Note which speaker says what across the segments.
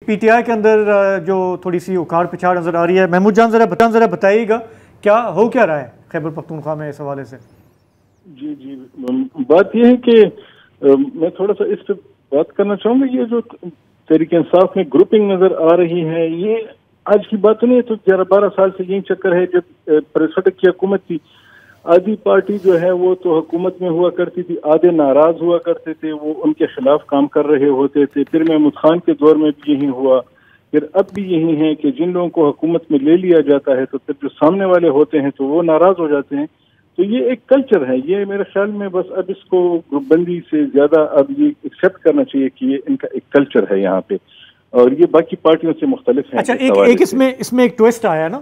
Speaker 1: P T I کے اندر جو تھوڑی سی اکھاڑ پچھاڑ نظر آ رہی ہے، محمود جان ذرا بتائیے گا کیا ہو کیا رہا ہے خیبر پختونخوا میں اس حوالے سے؟
Speaker 2: جی بات یہ ہے کہ میں تھوڑا سا اس پہ بات کرنا چاہوں گا. یہ جو تحریک انصاف میں گروپنگ نظر آ رہی ہے یہ آج کی بات نہیں ہے. تو 11-12 سال سے یہی چکر ہے. جب پریسٹک کی حکومت تھی آدھی پارٹی جو ہے وہ تو حکومت میں ہوا کرتی تھی، آدھے ناراض ہوا کرتے تھے، وہ ان کے خلاف کام کر رہے ہوتے تھے. پھر محمود خان کے دور میں بھی یہی ہوا، پھر اب بھی یہی ہے کہ جن لوگوں کو حکومت میں لے لیا جاتا ہے تو پھر جو سامنے والے ہوتے ہیں تو وہ ناراض ہو جاتے ہیں. تو یہ ایک کلچر ہے. یہ میرے خیال میں بس اب اس کو گروپ بندی سے زیادہ اب یہ ایکسیپٹ کرنا چاہیے کہ یہ ان کا ایک کلچر ہے یہاں پہ، اور یہ باقی پارٹیوں سے مختلف ہے.
Speaker 1: اچھا ایک اس میں ایک ٹویسٹ آیا نا،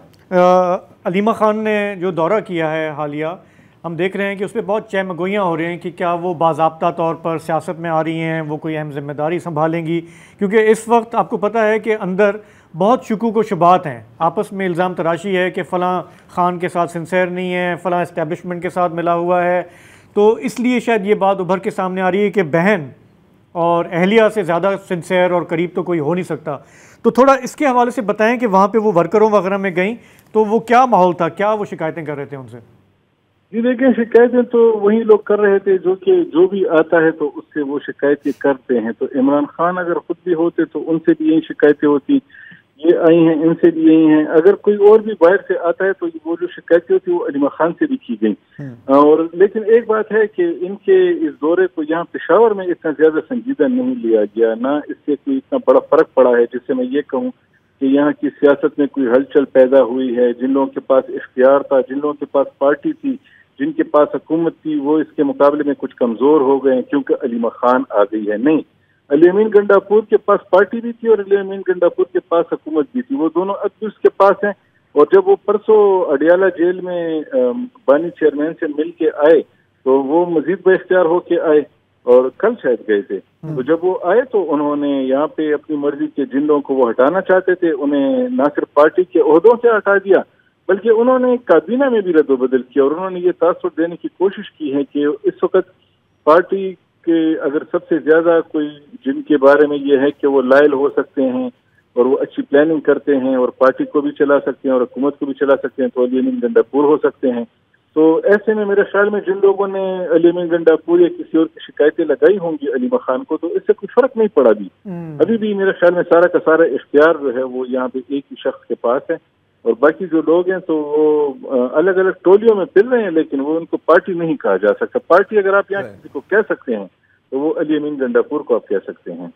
Speaker 1: علیمہ خان نے جو دورہ کیا ہے حالیہ، ہم دیکھ رہے ہیں کہ اس پہ بہت چہمگوئیاں ہو رہی ہیں کہ کیا وہ باضابطہ طور پر سیاست میں آ رہی ہیں، وہ کوئی اہم ذمہ داری سنبھالیں گی، کیونکہ اس وقت آپ کو پتہ ہے کہ اندر بہت شکوک و شبہات ہیں، آپس میں الزام تراشی ہے کہ فلاں خان کے ساتھ سنسیئر نہیں ہے، فلاں اسٹیبلشمنٹ کے ساتھ ملا ہوا ہے. تو اس لیے شاید یہ بات ابھر کے سامنے آ رہی ہے کہ بہن اور اہلیہ سے زیادہ سنسیئر اور قریب تو کوئی ہو نہیں سکتا. تو تھوڑا اس کے حوالے سے بتائیں کہ وہاں پہ وہ ورکروں وغیرہ میں گئیں تو وہ کیا ماحول تھا، کیا وہ شکایتیں کر رہے تھے ان سے؟
Speaker 2: جی دیکھیں، شکایتیں تو وہی لوگ کر رہے تھے جو بھی آتا ہے تو اس سے وہ شکایتیں کرتے ہیں. تو عمران خان اگر خود بھی ہوتے تو ان سے بھی یہی شکایتیں ہوتی، یہ آئی ہیں ان سے بھی یہی ہیں. اگر کوئی اور بھی باہر سے آتا ہے تو وہ جو شکایتیں ہوتی وہ علیمہ خان سے بھی کی گئی. اور لیکن ایک بات ہے کہ ان کے اس دورے کو یہاں پشاور میں اتنا زیادہ سنجیدہ نہیں لیا گیا، نہ اس سے کوئی اتنا بڑا فرق پڑا ہے جس سے میں یہ کہوں کہ یہاں کی سیاست میں کوئی ہلچل پیدا ہوئی ہے. جن لوگوں کے پاس اختیار تھا، جن لوگوں کے پاس پارٹی تھی، جن کے پاس حکومت تھی، وہ اس کے مقابلے میں کچھ کمزور ہو گئے ہیں کیونکہ علیمہ خان آ گئی ہے. نہیں، علی امین گنڈاپور کے پاس پارٹی بھی تھی اور علی امین گنڈاپور کے پاس حکومت بھی تھی، وہ دونوں اب بھی اس کے پاس ہیں. اور جب وہ پرسوں اڈیالہ جیل میں بانی چیئرمین سے مل کے آئے تو وہ مزید با اختیار ہو کے آئے، اور کل شاید گئے تھے. تو جب وہ آئے تو انہوں نے یہاں پہ اپنی مرضی کے جن لوگوں کو وہ ہٹانا چاہتے تھے انہیں نہ صرف پارٹی کے عہدوں سے ہٹا دیا بلکہ انہوں نے کابینہ میں بھی رد و بدل کیا. اور انہوں نے یہ تاثر دینے کی کوشش کی ہے کہ اس وقت پارٹی کے اگر سب سے زیادہ کوئی جن کے بارے میں یہ ہے کہ وہ لائل ہو سکتے ہیں اور وہ اچھی پلاننگ کرتے ہیں اور پارٹی کو بھی چلا سکتے ہیں اور حکومت کو بھی چلا سکتے ہیں تو علی امین گنڈاپور ہو سکتے ہیں. تو ایسے میں میرے خیال میں جن لوگوں نے علی امین گنڈاپور یا کسی اور کی شکایتیں لگائی ہوں گی علیمہ خان کو تو اس سے کوئی فرق نہیں پڑا. بھی ابھی بھی میرے خیال میں سارا کا سارا اختیار جو ہے وہ یہاں پہ ایک ہی شخص کے پاس ہے، اور باقی جو لوگ ہیں تو وہ الگ الگ ٹولیوں میں پھر رہے ہیں لیکن وہ ان کو پارٹی نہیں کہا جا سکتا. پارٹی اگر آپ یہاں کسی کو کہہ سکتے ہیں تو وہ علی امین گنڈاپور کو آپ کہہ سکتے ہیں.